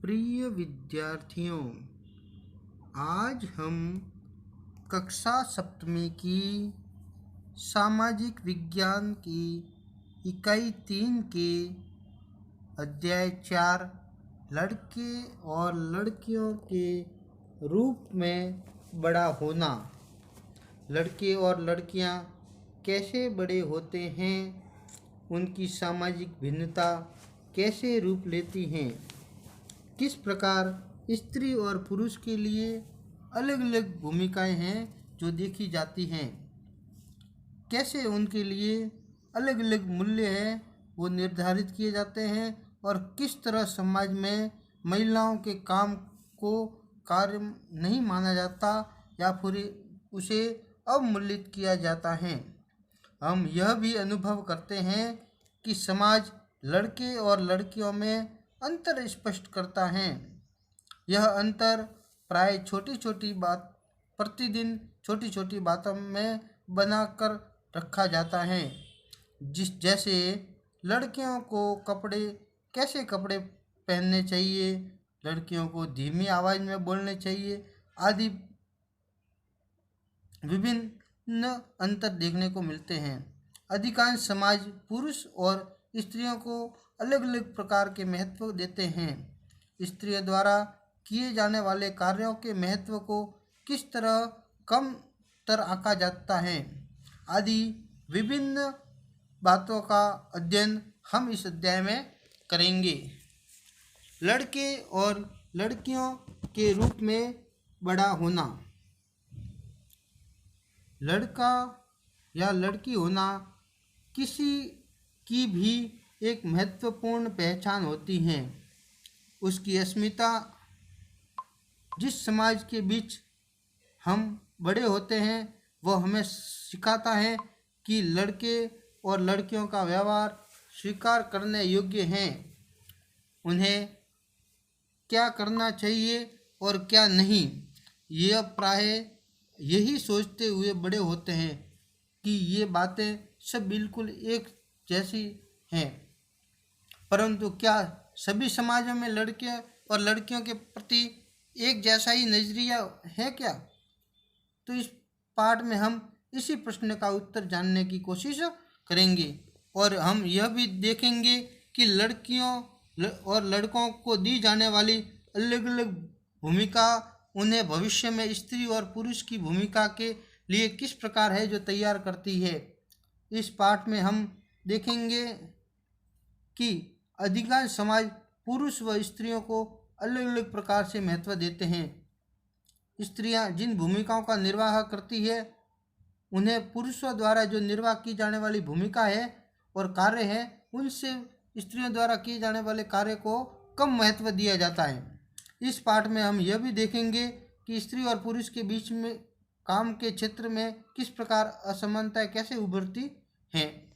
प्रिय विद्यार्थियों, आज हम कक्षा सप्तमी की सामाजिक विज्ञान की इकाई 3 के अध्याय 4 लड़के और लड़कियों के रूप में बड़ा होना, लड़के और लड़कियां कैसे बड़े होते हैं, उनकी सामाजिक भिन्नता कैसे रूप लेती हैं, किस प्रकार स्त्री और पुरुष के लिए अलग अलग भूमिकाएं हैं जो देखी जाती हैं, कैसे उनके लिए अलग अलग मूल्य हैं वो निर्धारित किए जाते हैं और किस तरह समाज में महिलाओं के काम को कार्य नहीं माना जाता या फिर उसे अवमूल्यित किया जाता है। हम यह भी अनुभव करते हैं कि समाज लड़के और लड़कियों में अंतर स्पष्ट करता है। यह अंतर प्राय प्रतिदिन छोटी छोटी बातों में बनाकर रखा जाता है, जैसे लड़कियों को कैसे कपड़े पहनने चाहिए, लड़कियों को धीमी आवाज़ में बोलने चाहिए आदि विभिन्न अंतर देखने को मिलते हैं। अधिकांश समाज पुरुष और स्त्रियों को अलग अलग प्रकार के महत्व देते हैं। स्त्रियों द्वारा किए जाने वाले कार्यों के महत्व को किस तरह कम तर आंका जाता है आदि विभिन्न बातों का अध्ययन हम इस अध्याय में करेंगे। लड़के और लड़कियों के रूप में बड़ा होना। लड़का या लड़की होना किसी की भी एक महत्वपूर्ण पहचान होती है। उसकी अस्मिता जिस समाज के बीच हम बड़े होते हैं वह हमें सिखाता है कि लड़के और लड़कियों का व्यवहार स्वीकार करने योग्य हैं, उन्हें क्या करना चाहिए और क्या नहीं। यह प्राय यही सोचते हुए बड़े होते हैं कि ये बातें सब बिल्कुल एक जैसी हैं, परंतु क्या सभी समाजों में लड़के और लड़कियों के प्रति एक जैसा ही नज़रिया है क्या? तो इस पाठ में हम इसी प्रश्न का उत्तर जानने की कोशिश करेंगे और हम यह भी देखेंगे कि लड़कियों और लड़कों को दी जाने वाली अलग अलग भूमिका उन्हें भविष्य में स्त्री और पुरुष की भूमिका के लिए किस प्रकार है जो तैयार करती है। इस पाठ में हम देखेंगे कि अधिकांश समाज पुरुष व स्त्रियों को अलग अलग प्रकार से महत्व देते हैं। स्त्रियां जिन भूमिकाओं का निर्वाह करती है उन्हें पुरुषों द्वारा जो निर्वाह की जाने वाली भूमिका है और कार्य है उनसे स्त्रियों द्वारा किए जाने वाले कार्य को कम महत्व दिया जाता है। इस पाठ में हम यह भी देखेंगे कि स्त्री और पुरुष के बीच में काम के क्षेत्र में किस प्रकार असमानताएं कैसे उभरती हैं।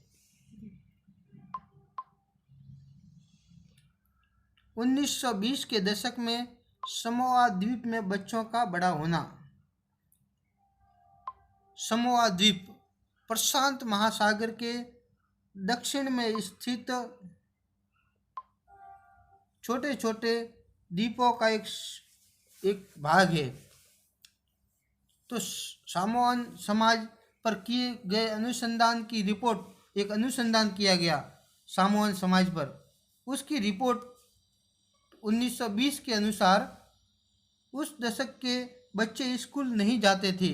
उन्नीस 1920 के दशक में समोआ द्वीप में बच्चों का बड़ा होना। समोआ द्वीप प्रशांत महासागर के दक्षिण में स्थित छोटे छोटे द्वीपों का एक भाग है। तो सामोअन समाज पर किए गए एक अनुसंधान किया गया सामोअन समाज पर। उसकी रिपोर्ट 1920 के अनुसार उस दशक के बच्चे स्कूल नहीं जाते थे।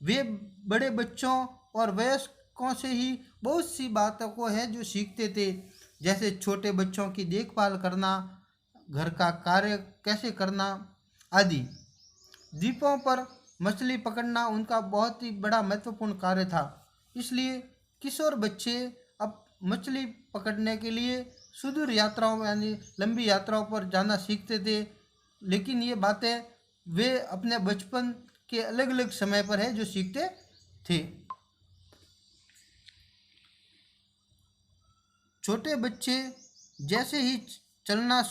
वे बड़े बच्चों और वयस्कों से ही बहुत सी बातों को है जो सीखते थे, जैसे छोटे बच्चों की देखभाल करना, घर का कार्य कैसे करना आदि। द्वीपों पर मछली पकड़ना उनका बहुत ही बड़ा महत्वपूर्ण कार्य था, इसलिए किशोर बच्चे अब मछली पकड़ने के लिए सुदूर यात्राओं यानी लंबी यात्राओं पर जाना सीखते थे। लेकिन ये बातें वे अपने बचपन के अलग अलग समय पर है जो सीखते थे। छोटे बच्चे जैसे ही चलना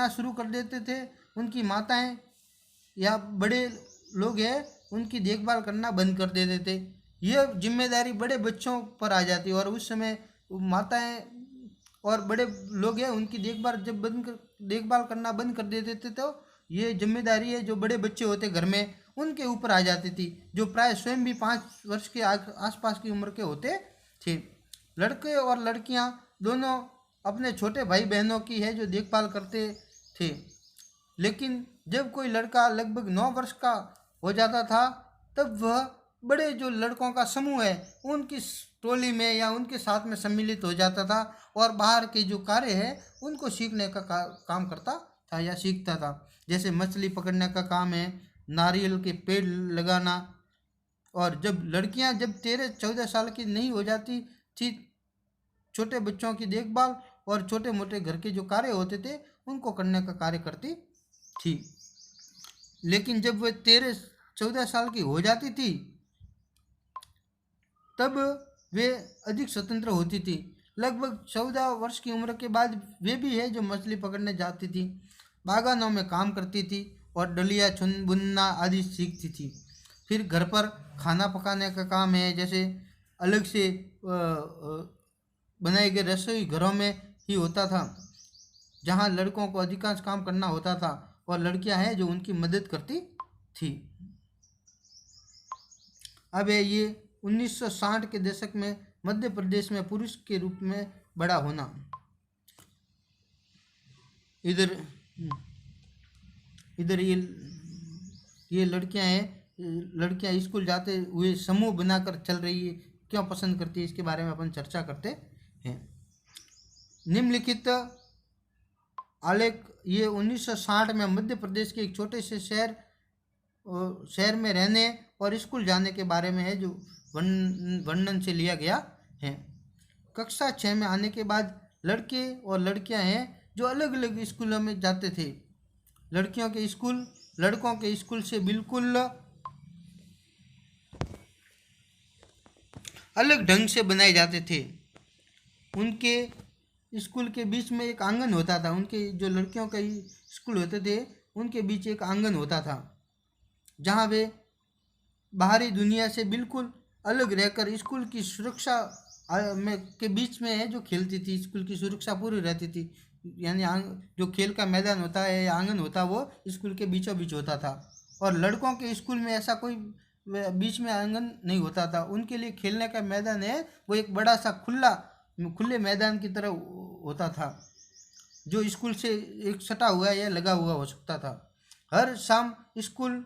शुरू कर देते थे, उनकी माताएं या बड़े लोग हैं उनकी देखभाल करना बंद कर देते थे। यह जिम्मेदारी बड़े बच्चों पर आ जाती और उस समय माताएं और बड़े लोग हैं उनकी देखभाल जब बंद देखभाल करना बंद कर देते थे तो ये जिम्मेदारी है जो बड़े बच्चे होते घर में उनके ऊपर आ जाती थी, जो प्राय स्वयं भी 5 वर्ष के आसपास की उम्र के होते थे। लड़के और लड़कियां दोनों अपने छोटे भाई बहनों की है जो देखभाल करते थे, लेकिन जब कोई लड़का लगभग 9 वर्ष का हो जाता था तब वह बड़े जो लड़कों का समूह है उनकी टोली में या उनके साथ में सम्मिलित हो जाता था और बाहर के जो कार्य है उनको सीखने का काम करता था या सीखता था। जैसे मछली पकड़ने का काम है, नारियल के पेड़ लगाना। और जब लड़कियां जब 13-14 साल की नहीं हो जाती थी, छोटे बच्चों की देखभाल और छोटे मोटे घर के जो कार्य होते थे उनको करने का कार्य करती थी। लेकिन जब वे 13-14 साल की हो जाती थी तब वे अधिक स्वतंत्र होती थी। लगभग 14 वर्ष की उम्र के बाद वे भी है जो मछली पकड़ने जाती थी, बागानों में काम करती थी और डलिया बुनना आदि सीखती थी। फिर घर पर खाना पकाने का काम है, जैसे अलग से बनाए गए रसोई घरों में ही होता था जहां लड़कों को अधिकांश काम करना होता था और लड़कियां हैं जो उनकी मदद करती थी। अब है ये 1960 के दशक में मध्य प्रदेश में पुरुष के रूप में बड़ा होना। इधर इधर ये लड़कियां हैं, लड़कियां स्कूल जाते हुए समूह बनाकर चल रही है, क्यों पसंद करती है इसके बारे में अपन चर्चा करते हैं। निम्नलिखित आलेख ये 1960 में मध्य प्रदेश के एक छोटे से शहर में रहने और स्कूल जाने के बारे में है जो वर्णन से लिया गया है। कक्षा 6 में आने के बाद लड़के और लड़कियां हैं जो अलग अलग स्कूलों में जाते थे। लड़कियों के स्कूल लड़कों के स्कूल से बिल्कुल अलग ढंग से बनाए जाते थे। उनके स्कूल के बीच में एक आंगन होता था, उनके जो लड़कियों के स्कूल होते थे उनके बीच एक आंगन होता था जहाँ वे बाहरी दुनिया से बिल्कुल अलग रहकर स्कूल की सुरक्षा के बीच में है जो खेलती थी। स्कूल की सुरक्षा पूरी रहती थी, यानी जो खेल का मैदान होता है या आंगन होता है वो स्कूल के बीचों बीच होता था। और लड़कों के स्कूल में ऐसा कोई बीच में आंगन नहीं होता था, उनके लिए खेलने का मैदान है वो एक बड़ा सा खुले मैदान की तरह होता था जो स्कूल से एक सटा हुआ या लगा हुआ हो सकता था। हर शाम स्कूल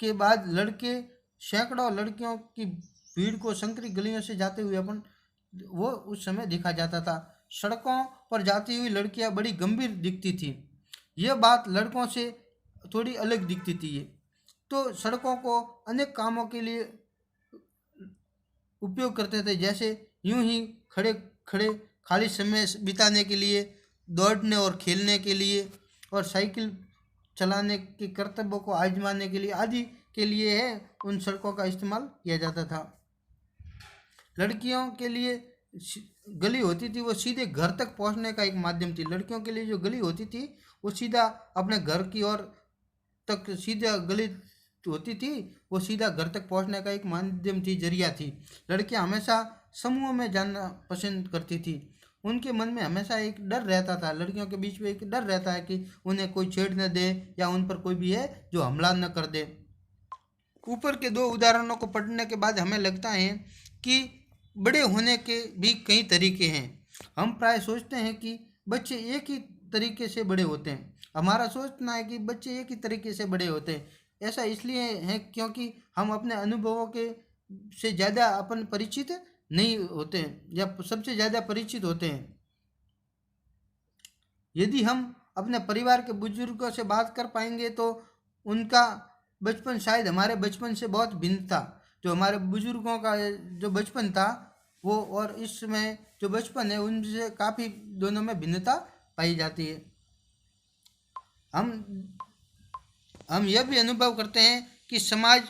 के बाद लड़के सैकड़ों लड़कियों की भीड़ को संकरी गलियों से जाते हुए अपन वो उस समय देखा जाता था। सड़कों पर जाती हुई लड़कियां बड़ी गंभीर दिखती थी, यह बात लड़कों से थोड़ी अलग दिखती थी। ये तो सड़कों को अनेक कामों के लिए उपयोग करते थे, जैसे यूं ही खड़े खड़े खाली समय बिताने के लिए, दौड़ने और खेलने के लिए और साइकिल चलाने के कर्तव्यों को आजमाने के लिए आदि के लिए है उन सड़कों का इस्तेमाल किया जाता था। लड़कियों के लिए गली होती थी वो सीधे घर तक पहुंचने का एक माध्यम थी। लड़कियों के लिए जो गली होती थी वो सीधा अपने घर की ओर तक सीधा गली होती थी, वो सीधा घर तक पहुंचने का एक माध्यम थी, जरिया थी। लड़कियां हमेशा समूह में जाना पसंद करती थी। उनके मन में हमेशा एक डर रहता था, लड़कियों के बीच में एक डर रहता है कि उन्हें कोई छेड़ न दे या उन पर कोई भी है जो हमला न कर दे। ऊपर के 2 उदाहरणों को पढ़ने के बाद हमें लगता है कि बड़े होने के भी कई तरीके हैं। हम प्राय सोचते हैं कि बच्चे एक ही तरीके से बड़े होते हैं। हमारा सोचना है कि बच्चे एक ही तरीके से बड़े होते हैं। ऐसा इसलिए है क्योंकि हम अपने अनुभवों के से ज़्यादा अपन परिचित नहीं होते हैं या सबसे ज़्यादा परिचित होते हैं। यदि हम अपने परिवार के बुजुर्गों से बात कर पाएंगे तो उनका बचपन शायद हमारे बचपन से बहुत भिन्न था। जो हमारे बुजुर्गों का जो बचपन था वो और इस समय जो बचपन है उनसे काफ़ी दोनों में भिन्नता पाई जाती है। हम यह भी अनुभव करते हैं कि समाज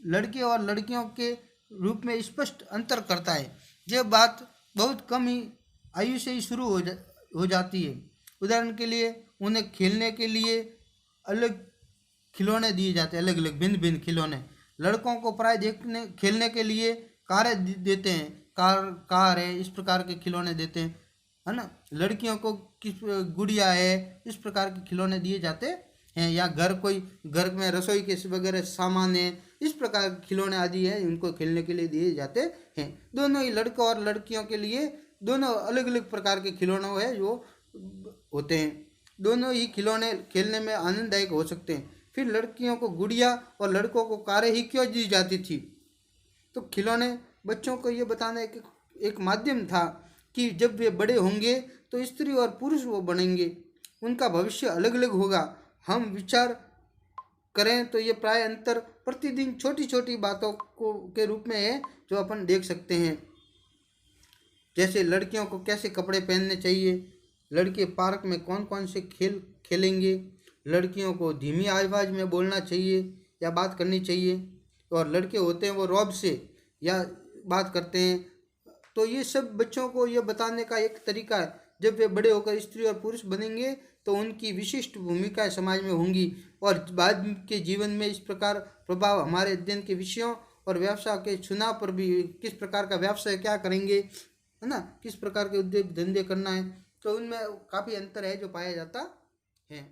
लड़के और लड़कियों के रूप में स्पष्ट अंतर करता है। यह बात बहुत कम ही आयु से ही शुरू हो जाती है। उदाहरण के लिए उन्हें खेलने के लिए अलग खिलौने दिए जाते हैं, अलग अलग भिन्न भिन्न खिलौने। लड़कों को प्राय खेलने के लिए कारें देते हैं, कार है इस प्रकार के खिलौने देते हैं। है ना। लड़कियों को किस गुड़िया है इस प्रकार के खिलौने दिए जाते हैं, या घर में रसोई के वगैरह सामान है इस प्रकार के खिलौने आदि है उनको खेलने के लिए दिए जाते हैं। दोनों ही लड़कों और लड़कियों के लिए दोनों अलग अलग प्रकार के खिलौने है जो होते हैं। दोनों ही खिलौने खेलने में आनंददायक हो सकते हैं। फिर लड़कियों को गुड़िया और लड़कों को कारें ही क्यों दी जाती थी? तो खिलौने बच्चों को ये बताने का एक माध्यम था कि जब वे बड़े होंगे तो स्त्री और पुरुष वो बनेंगे, उनका भविष्य अलग अलग होगा। हम विचार करें तो ये प्राय अंतर प्रतिदिन छोटी छोटी बातों को के रूप में है जो अपन देख सकते हैं। जैसे लड़कियों को कैसे कपड़े पहनने चाहिए, लड़के पार्क में कौन कौन से खेल खेलेंगे, लड़कियों को धीमी आवाज़ में बोलना चाहिए या बात करनी चाहिए, और लड़के होते हैं वो रौब से या बात करते हैं। तो ये सब बच्चों को ये बताने का एक तरीका है। जब वे बड़े होकर स्त्री और पुरुष बनेंगे तो उनकी विशिष्ट भूमिकाएं समाज में होंगी और बाद के जीवन में इस प्रकार प्रभाव हमारे अध्ययन के विषयों और व्यवसाय के चुनाव पर भी, किस प्रकार का व्यवसाय क्या करेंगे, है ना, किस प्रकार के उद्योग धंधे करना है, तो उनमें काफ़ी अंतर है जो पाया जाता है।